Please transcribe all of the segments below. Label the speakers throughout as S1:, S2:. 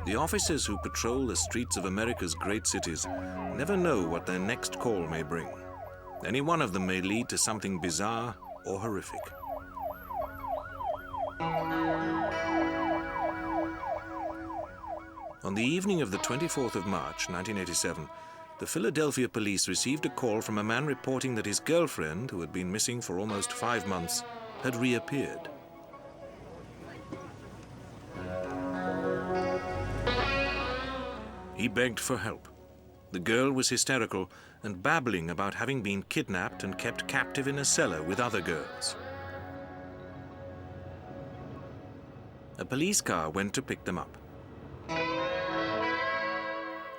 S1: The officers who patrol the streets of America's great cities never know what their next call may bring. Any one of them may lead to something bizarre or horrific. On the evening of the 24th of March, 1987, the Philadelphia police received a call from a man reporting that his girlfriend, who had been missing for almost 5 months, had reappeared. He begged for help. The girl was hysterical and babbling about having been kidnapped and kept captive in a cellar with other girls. A police car went to pick them up.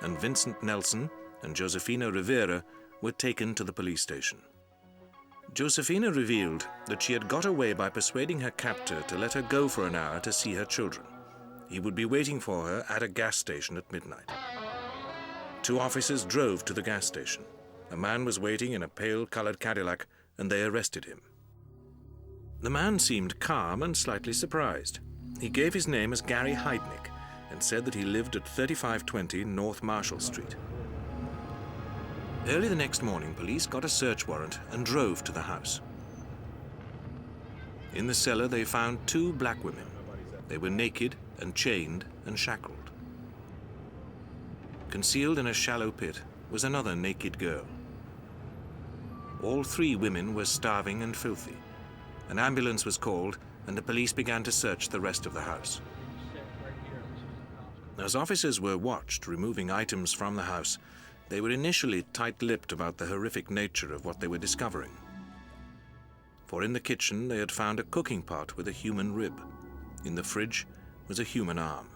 S1: And Vincent Nelson and Josefina Rivera were taken to the police station. Josefina revealed that she had got away by persuading her captor to let her go for an hour to see her children. He would be waiting for her at a gas station at midnight. 2 officers drove to the gas station. A man was waiting in a pale-colored Cadillac, and they arrested him. The man seemed calm and slightly surprised. He gave his name as Gary Heidnik and said that he lived at 3520 North Marshall Street. Early the next morning, police got a search warrant and drove to the house. In the cellar, they found 2 black women. They were naked and chained and shackled. Concealed in a shallow pit was another naked girl. All 3 women were starving and filthy. An ambulance was called, and the police began to search the rest of the house. As officers were watched removing items from the house, they were initially tight-lipped about the horrific nature of what they were discovering. For in the kitchen, they had found a cooking pot with a human rib. In the fridge was a human arm.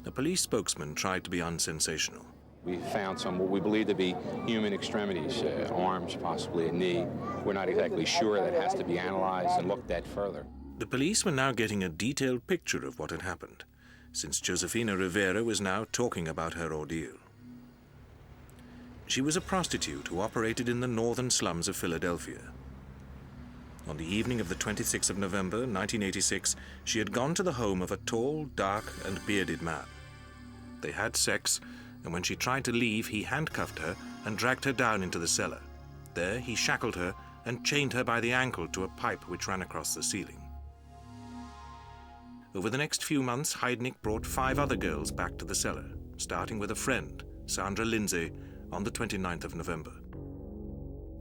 S1: A police spokesman tried to be unsensational.
S2: We found some what we believe to be human extremities, arms, possibly a knee. We're not exactly sure. That has to be analyzed and looked at further.
S1: The police were now getting a detailed picture of what had happened, since Josefina Rivera was now talking about her ordeal. She was a prostitute who operated in the northern slums of Philadelphia. On the evening of the 26th of November, 1986, she had gone to the home of a tall, dark, and bearded man. They had sex, and when she tried to leave, he handcuffed her and dragged her down into the cellar. There, he shackled her and chained her by the ankle to a pipe which ran across the ceiling. Over the next few months, Heidnik brought 5 other girls back to the cellar, starting with a friend, Sandra Lindsay, on the 29th of November.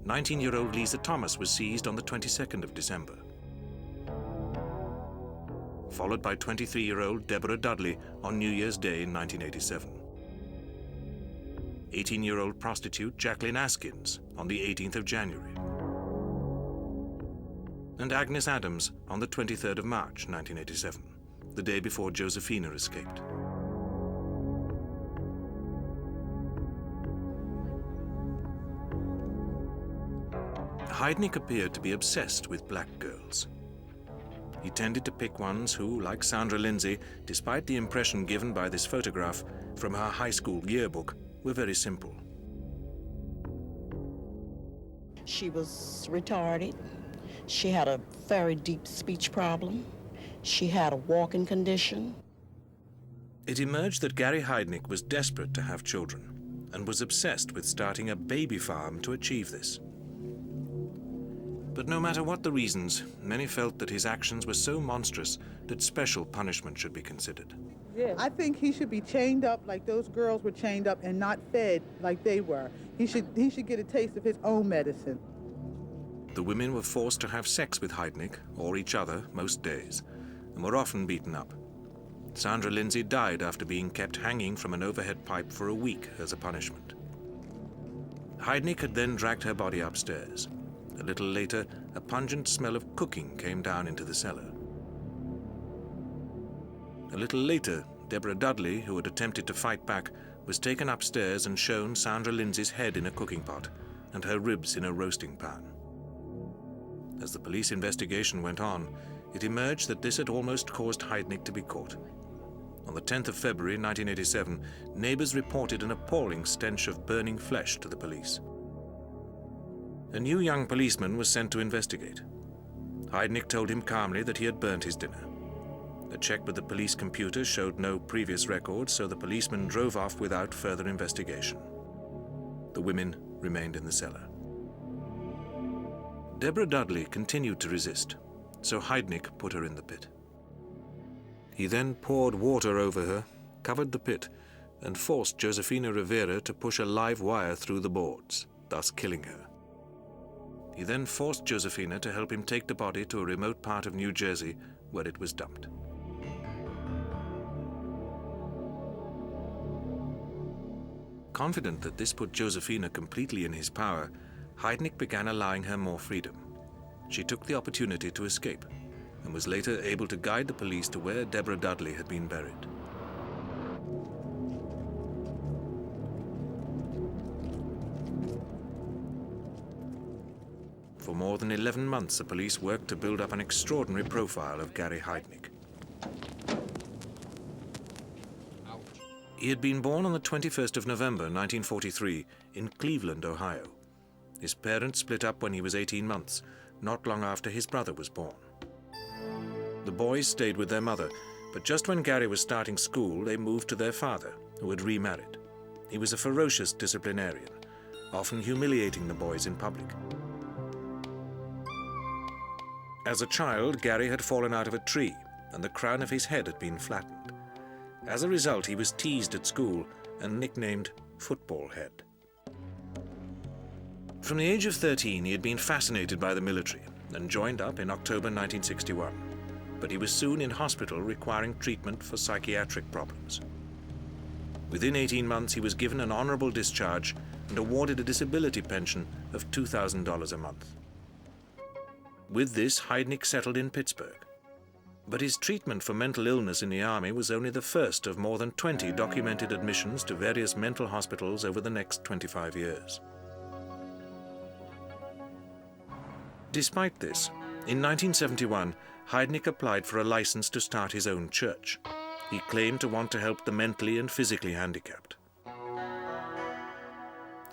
S1: 19-year-old Lisa Thomas was seized on the 22nd of December, followed by 23-year-old Deborah Dudley on New Year's Day in 1987. 18-year-old prostitute Jacqueline Askins on the 18th of January. And Agnes Adams on the 23rd of March, 1987, the day before Josefina escaped. Heidnik appeared to be obsessed with black girls. He tended to pick ones who, like Sandra Lindsay, despite the impression given by this photograph from her high school yearbook, were very simple.
S3: She was retarded. She had a very deep speech problem. She had a walking condition.
S1: It emerged that Gary Heidnik was desperate to have children and was obsessed with starting a baby farm to achieve this. But no matter what the reasons, many felt that his actions were so monstrous that special punishment should be considered.
S4: Yeah. I think he should be chained up like those girls were chained up and not fed like they were. He should get a taste of his own medicine.
S1: The women were forced to have sex with Heidnik, or each other, most days, and were often beaten up. Sandra Lindsay died after being kept hanging from an overhead pipe for a week as a punishment. Heidnik had then dragged her body upstairs. A little later, a pungent smell of cooking came down into the cellar. A little later, Deborah Dudley, who had attempted to fight back, was taken upstairs and shown Sandra Lindsay's head in a cooking pot and her ribs in a roasting pan. As the police investigation went on, it emerged that this had almost caused Heidnik to be caught. On the 10th of February 1987, neighbors reported an appalling stench of burning flesh to the police. A new young policeman was sent to investigate. Heidnik told him calmly that he had burnt his dinner. A check with the police computer showed no previous records, so the policeman drove off without further investigation. The women remained in the cellar. Deborah Dudley continued to resist, so Heidnik put her in the pit. He then poured water over her, covered the pit, and forced Josefina Rivera to push a live wire through the boards, thus killing her. He then forced Josefina to help him take the body to a remote part of New Jersey where it was dumped. Confident that this put Josefina completely in his power, Heidnik began allowing her more freedom. She took the opportunity to escape and was later able to guide the police to where Deborah Dudley had been buried. For more than 11 months, the police worked to build up an extraordinary profile of Gary Heidnik. He had been born on the 21st of November, 1943, in Cleveland, Ohio. His parents split up when he was 18 months, not long after his brother was born. The boys stayed with their mother, but just when Gary was starting school, they moved to their father, who had remarried. He was a ferocious disciplinarian, often humiliating the boys in public. As a child, Gary had fallen out of a tree, and the crown of his head had been flattened. As a result, he was teased at school and nicknamed Football Head. From the age of 13, he had been fascinated by the military and joined up in October 1961. But he was soon in hospital requiring treatment for psychiatric problems. Within 18 months, he was given an honorable discharge and awarded a disability pension of $2,000 a month. With this, Heidnik settled in Pittsburgh. But his treatment for mental illness in the Army was only the first of more than 20 documented admissions to various mental hospitals over the next 25 years. Despite this, in 1971, Heidnik applied for a license to start his own church. He claimed to want to help the mentally and physically handicapped.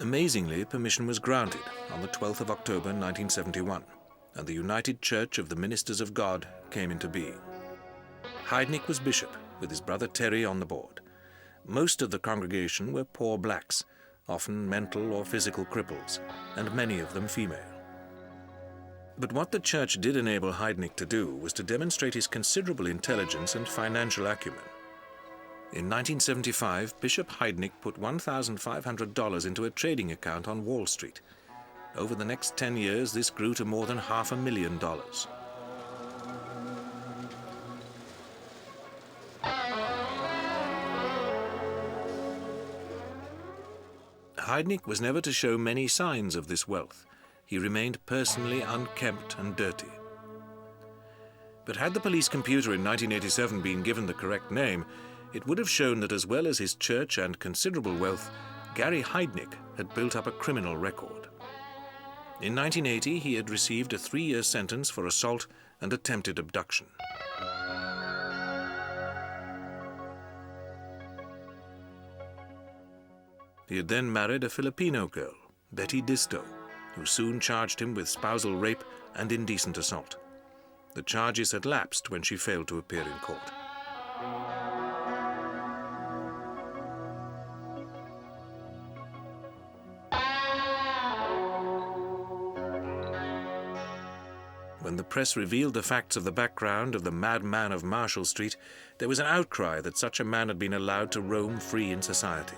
S1: Amazingly, permission was granted on the 12th of October 1971, and the United Church of the Ministers of God came into being. Heidnik was bishop, with his brother Terry on the board. Most of the congregation were poor blacks, often mental or physical cripples, and many of them female. But what the church did enable Heidnik to do was to demonstrate his considerable intelligence and financial acumen. In 1975, Bishop Heidnik put $1,500 into a trading account on Wall Street. Over the next 10 years, this grew to more than $500,000. Heidnik was never to show many signs of this wealth. He remained personally unkempt and dirty. But had the police computer in 1987 been given the correct name, it would have shown that as well as his church and considerable wealth, Gary Heidnik had built up a criminal record. In 1980, he had received a 3-year sentence for assault and attempted abduction. He had then married a Filipino girl, Betty Disto, who soon charged him with spousal rape and indecent assault. The charges had lapsed when she failed to appear in court. When the press revealed the facts of the background of the madman of Marshall Street, there was an outcry that such a man had been allowed to roam free in society.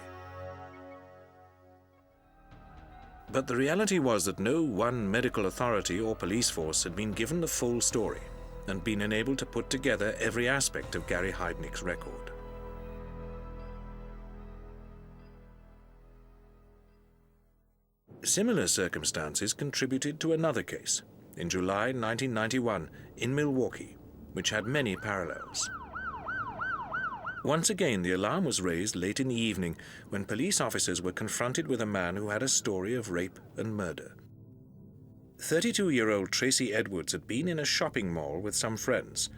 S1: But the reality was that no one medical authority or police force had been given the full story and been enabled to put together every aspect of Gary Heidnik's record. Similar circumstances contributed to another case in July 1991 in Milwaukee, which had many parallels. Once again, the alarm was raised late in the evening when police officers were confronted with a man who had a story of rape and murder. 32-year-old Tracy Edwards had been in a shopping mall with some friends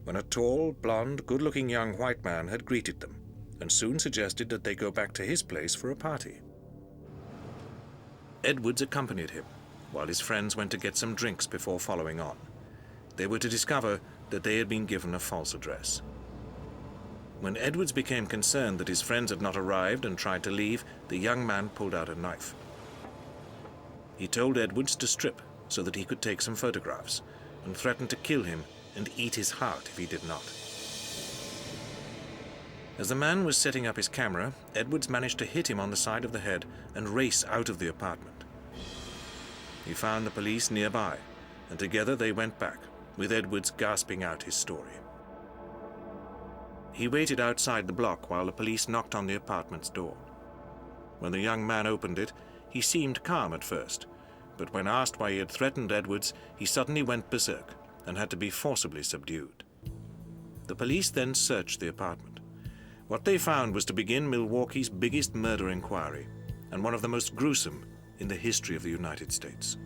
S1: when a tall, blonde, good-looking young white man had greeted them and soon suggested that they go back to his place for a party. Edwards accompanied him, while his friends went to get some drinks before following on. They were to discover that they had been given a false address. When Edwards became concerned that his friends had not arrived and tried to leave, the young man pulled out a knife. He told Edwards to strip so that he could take some photographs, and threatened to kill him and eat his heart if he did not. As the man was setting up his camera, Edwards managed to hit him on the side of the head and race out of the apartment. He found the police nearby, and together they went back, with Edwards gasping out his story. He waited outside the block while the police knocked on the apartment's door. When the young man opened it, he seemed calm at first, but when asked why he had threatened Edwards, he suddenly went berserk and had to be forcibly subdued. The police then searched the apartment. What they found was to begin Milwaukee's biggest murder inquiry, and one of the most gruesome in the history of the United States.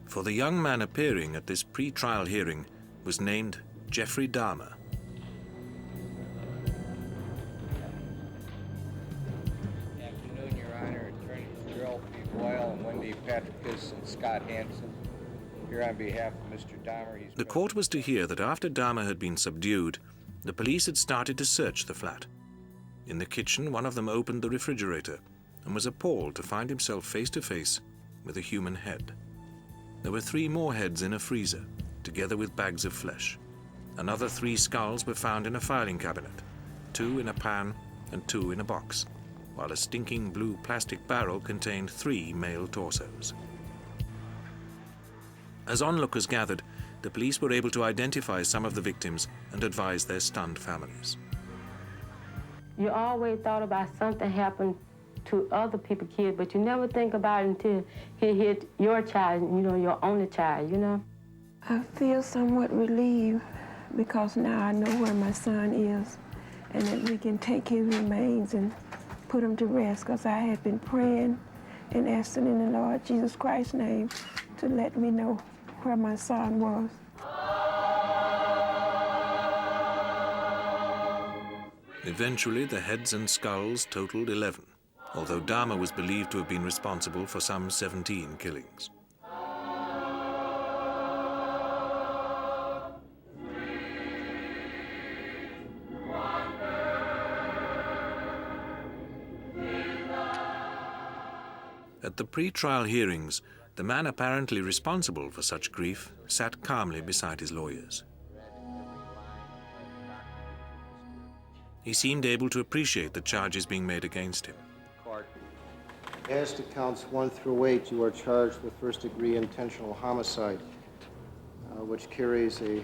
S1: For the young man appearing at this pre-trial hearing was named Jeffrey Dahmer.
S5: Good afternoon, Your Honor. Attorneys Gerald P. Boyle and Wendy Patricus and Scott Hansen. Here on behalf of Mr. Dahmer.
S1: The court was to hear that after Dahmer had been subdued, the police had started to search the flat. In the kitchen, one of them opened the refrigerator and was appalled to find himself face to face with a human head. There were 3 more heads in a freezer, together with bags of flesh. Another 3 skulls were found in a filing cabinet, 2 in a pan and 2 in a box, while a stinking blue plastic barrel contained 3 male torsos. As onlookers gathered, the police were able to identify some of the victims and advise their stunned families.
S6: You always thought about something happened to other people's kids, but you never think about it until it hit your child, your only child,
S7: I feel somewhat relieved because now I know where my son is and that we can take his remains and put him to rest, because I had been praying and asking in the Lord Jesus Christ's name to let me know where my son was.
S1: Eventually, the heads and skulls totaled 11, although Dahmer was believed to have been responsible for some 17 killings. At the pre-trial hearings, the man apparently responsible for such grief sat calmly beside his lawyers. He seemed able to appreciate the charges being made against him.
S8: As to counts 1 through 8, you are charged with first-degree intentional homicide, which carries a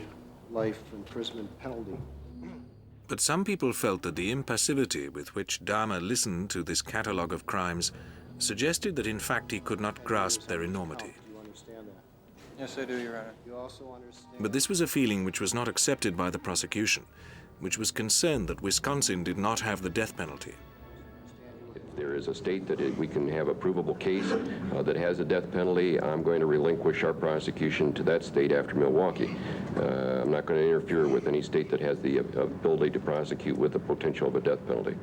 S8: life imprisonment penalty.
S1: But some people felt that the impassivity with which Dahmer listened to this catalogue of crimes suggested that in fact he could not grasp their enormity.
S8: Do you understand that?
S5: Yes, I do, Your Honor.
S8: You also understand.
S1: But this was a feeling which was not accepted by the prosecution, which was concerned that Wisconsin did not have the death penalty.
S9: If there is a state that we can have a provable case that has a death penalty, I'm going to relinquish our prosecution to that state after Milwaukee. I'm not going to interfere with any state that has the ability to prosecute with the potential of a death penalty.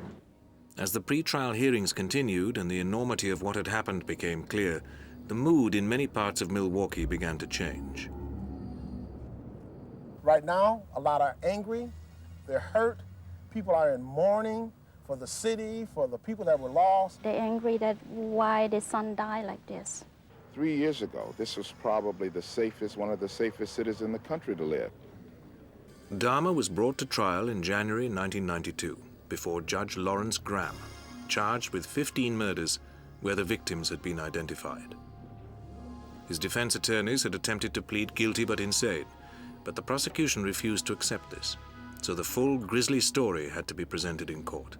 S1: As the pre-trial hearings continued and the enormity of what had happened became clear, the mood in many parts of Milwaukee began to change.
S10: Right now, a lot are angry, they're hurt, people are in mourning for the city, for the people that were lost.
S11: They're angry that why their son died like this.
S12: 3 years ago, this was probably one of the safest cities in the country to live.
S1: Dahmer was brought to trial in January 1992 before Judge Lawrence Graham, charged with 15 murders where the victims had been identified. His defense attorneys had attempted to plead guilty but insane, but the prosecution refused to accept this, so the full grisly story had to be presented in court.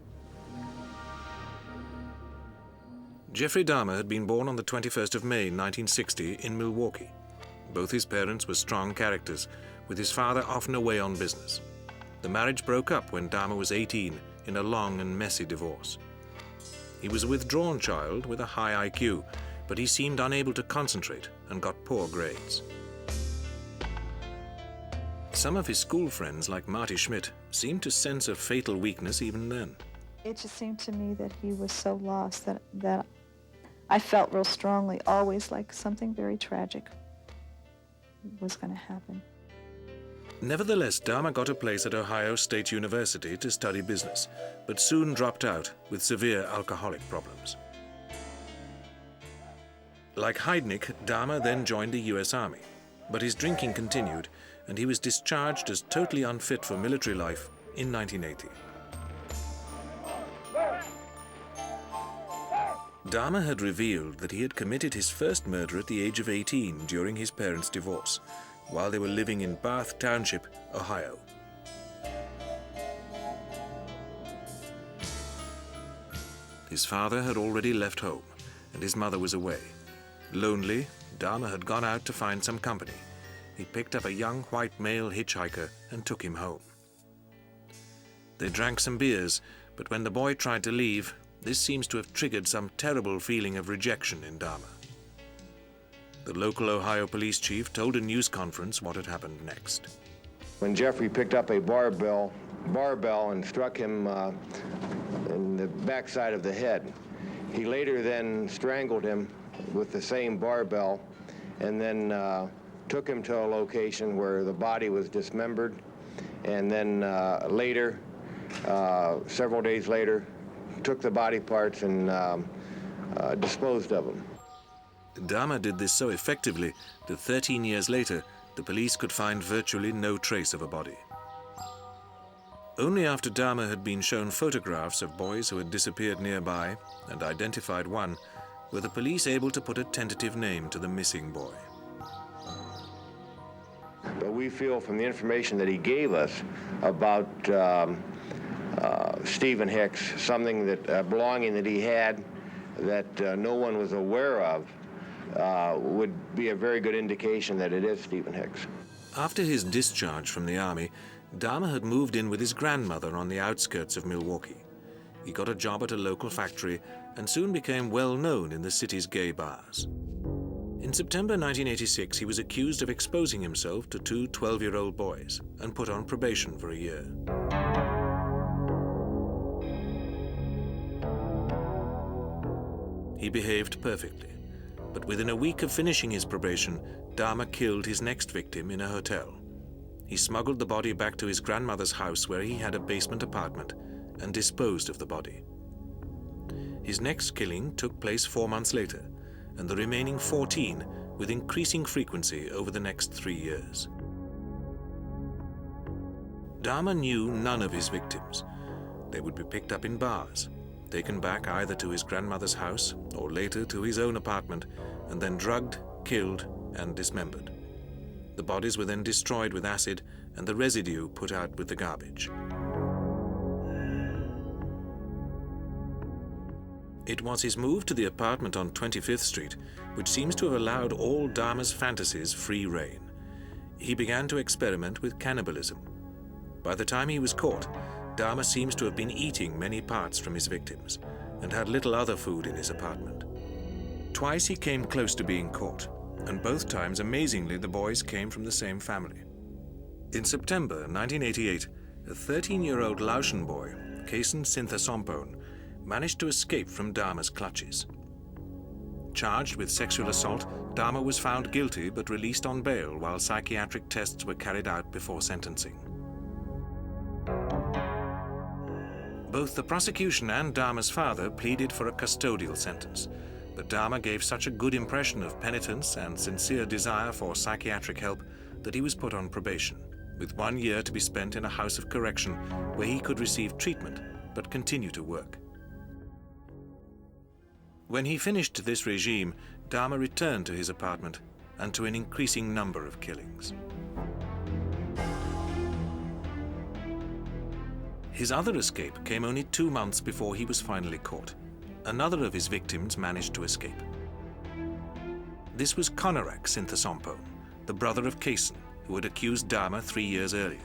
S1: Jeffrey Dahmer had been born on the 21st of May 1960 in Milwaukee. Both his parents were strong characters, with his father often away on business. The marriage broke up when Dahmer was 18 in a long and messy divorce. He was a withdrawn child with a high IQ, but he seemed unable to concentrate and got poor grades. Some of his school friends, like Marty Schmidt, seemed to sense a fatal weakness even then.
S13: It just seemed to me that he was so lost that I felt real strongly, always like something very tragic was going to happen.
S1: Nevertheless, Dahmer got a place at Ohio State University to study business, but soon dropped out with severe alcoholic problems. Like Heidnik, Dahmer then joined the U.S. Army, but his drinking continued, and he was discharged as totally unfit for military life in 1980. Dahmer had revealed that he had committed his first murder at the age of 18 during his parents' divorce, while they were living in Bath Township, Ohio. His father had already left home, and his mother was away. Lonely, Dahmer had gone out to find some company. He picked up a young white male hitchhiker and took him home. They drank some beers, but when the boy tried to leave, this seems to have triggered some terrible feeling of rejection in Dahmer. The local Ohio police chief told a news conference what had happened next.
S14: When Jeffrey picked up a barbell and struck him in the backside of the head, he later then strangled him with the same barbell and then took him to a location where the body was dismembered, and then later, several days later, took the body parts and disposed of them.
S1: Dahmer did this so effectively that 13 years later, the police could find virtually no trace of a body. Only after Dahmer had been shown photographs of boys who had disappeared nearby and identified one, were the police able to put a tentative name to the missing boy.
S14: But we feel from the information that he gave us about Stephen Hicks, something that belonging that he had that no one was aware of, would be a very good indication that it is Stephen Hicks.
S1: After his discharge from the army, Dahmer had moved in with his grandmother on the outskirts of Milwaukee. He got a job at a local factory and soon became well known in the city's gay bars. In September 1986, he was accused of exposing himself to two 12-year-old boys and put on probation for a year. He behaved perfectly, but within a week of finishing his probation, Dahmer killed his next victim in a hotel. He smuggled the body back to his grandmother's house where he had a basement apartment and disposed of the body. His next killing took place 4 months later, and the remaining 14 with increasing frequency over the next 3 years. Dahmer knew none of his victims. They would be picked up in bars, taken back either to his grandmother's house or later to his own apartment, and then drugged, killed, and dismembered. The bodies were then destroyed with acid and the residue put out with the garbage. It was his move to the apartment on 25th Street which seems to have allowed all Dahmer's fantasies free rein. He began to experiment with cannibalism. By the time he was caught, Dahmer seems to have been eating many parts from his victims and had little other food in his apartment. Twice he came close to being caught, and both times, amazingly, the boys came from the same family. In September 1988, a 13-year-old Laotian boy, Kason Sinthasompone, managed to escape from Dahmer's clutches. Charged with sexual assault, Dahmer was found guilty but released on bail while psychiatric tests were carried out before sentencing. Both the prosecution and Dahmer's father pleaded for a custodial sentence, but Dahmer gave such a good impression of penitence and sincere desire for psychiatric help that he was put on probation, with 1 year to be spent in a house of correction where he could receive treatment but continue to work. When he finished this regime, Dahmer returned to his apartment and to an increasing number of killings. His other escape came only 2 months before he was finally caught. Another of his victims managed to escape. This was Konarak Sinthasompone, the brother of Kason, who had accused Dahmer 3 years earlier.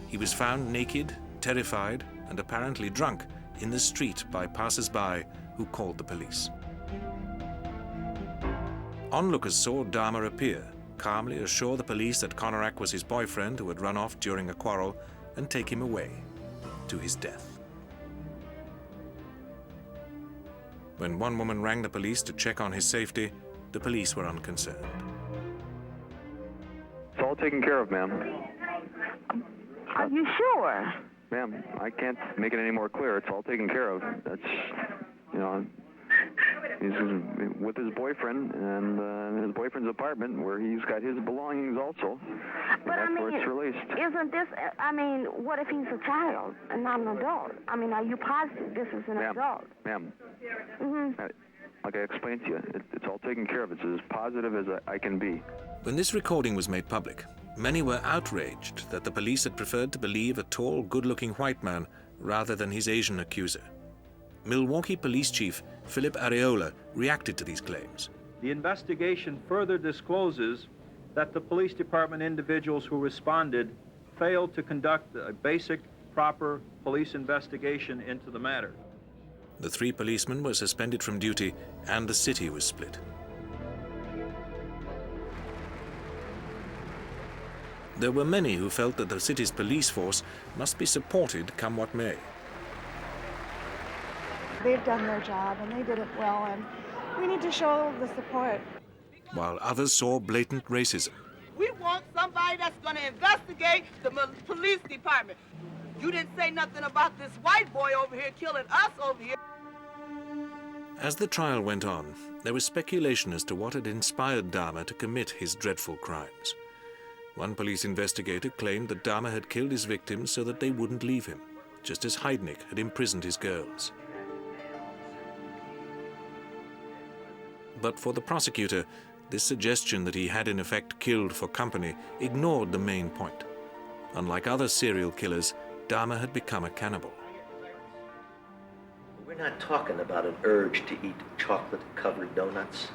S1: He was found naked, terrified, and apparently drunk in the street by passers-by who called the police. Onlookers saw Dahmer appear, calmly assure the police that Konorak was his boyfriend who had run off during a quarrel, and take him away to his death. When one woman rang the police to check on his safety, the police were unconcerned.
S15: It's all taken care of, ma'am.
S16: Are you sure?
S15: Ma'am, I can't make it any more clear. It's all taken care of. That's, you know, he's with his boyfriend and his boyfriend's apartment where he's got his belongings also.
S16: But
S15: that's
S16: I mean,
S15: where it's released.
S16: Isn't this, I mean, what if he's a child and not an adult? I mean, are you positive this is an adult?
S15: Ma'am,
S16: Mm-hmm.
S15: like I explained to you, it's all taken care of. It's as positive as I can be.
S1: When this recording was made public, many were outraged that the police had preferred to believe a tall, good-looking white man rather than his Asian accuser. Milwaukee Police Chief Philip Areola reacted to these claims.
S17: The investigation further discloses that the police department individuals who responded failed to conduct a basic, proper police investigation into the matter.
S1: The 3 policemen were suspended from duty and the city was split. There were many who felt that the city's police force must be supported come what may.
S13: They've done their job and they did it well, and we need to show the support.
S1: While others saw blatant racism.
S18: We want somebody that's going to investigate the police department. You didn't say nothing about this white boy over here killing us over here.
S1: As the trial went on, there was speculation as to what had inspired Dahmer to commit his dreadful crimes. One police investigator claimed that Dahmer had killed his victims so that they wouldn't leave him, just as Heidnik had imprisoned his girls. But for the prosecutor, this suggestion that he had in effect killed for company ignored the main point. Unlike other serial killers, Dahmer had become a cannibal.
S19: We're not talking about an urge to eat chocolate-covered donuts.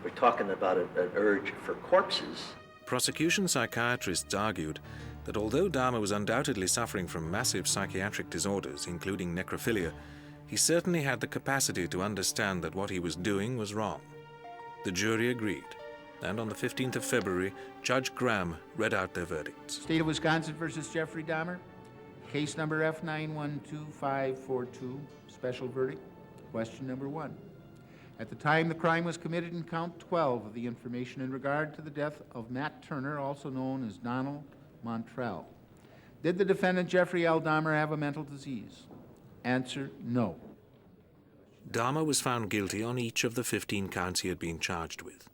S19: We're talking about an urge for corpses.
S1: Prosecution psychiatrists argued that although Dahmer was undoubtedly suffering from massive psychiatric disorders, including necrophilia, he certainly had the capacity to understand that what he was doing was wrong. The jury agreed, and on the 15th of February, Judge Graham read out their verdicts.
S20: State of Wisconsin versus Jeffrey Dahmer, case number F912542, special verdict, question number 1. At the time the crime was committed in count 12 of the information in regard to the death of Matt Turner, also known as Donald Montrell, did the defendant Jeffrey L. Dahmer have a mental disease? Answer, no.
S1: Dahmer was found guilty on each of the 15 counts he had been charged with.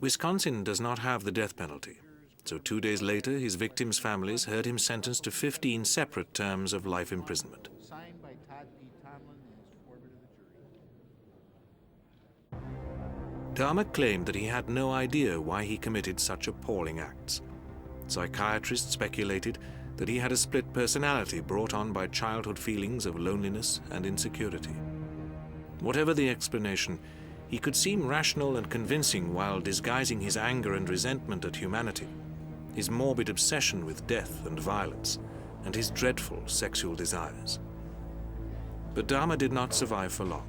S1: Wisconsin does not have the death penalty, so 2 days later his victims' families heard him sentenced to 15 separate terms of life imprisonment. Dahmer claimed that he had no idea why he committed such appalling acts. Psychiatrists speculated that he had a split personality brought on by childhood feelings of loneliness and insecurity. Whatever the explanation, he could seem rational and convincing while disguising his anger and resentment at humanity, his morbid obsession with death and violence, and his dreadful sexual desires. But Dahmer did not survive for long.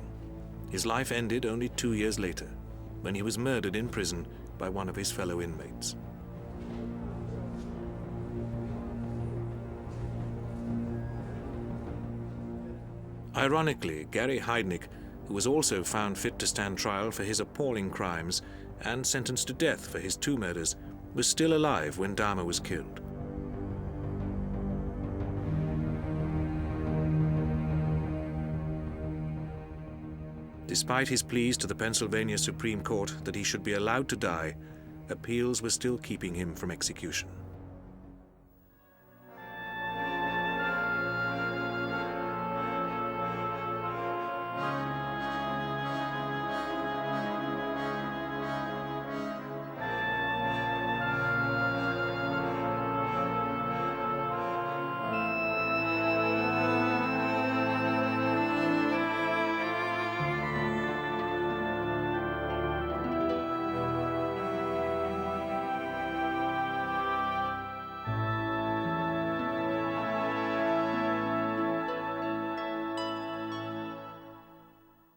S1: His life ended only 2 years later, when he was murdered in prison by one of his fellow inmates. Ironically, Gary Heidnik, who was also found fit to stand trial for his appalling crimes and sentenced to death for his 2 murders, was still alive when Dahmer was killed. Despite his pleas to the Pennsylvania Supreme Court that he should be allowed to die, appeals were still keeping him from execution.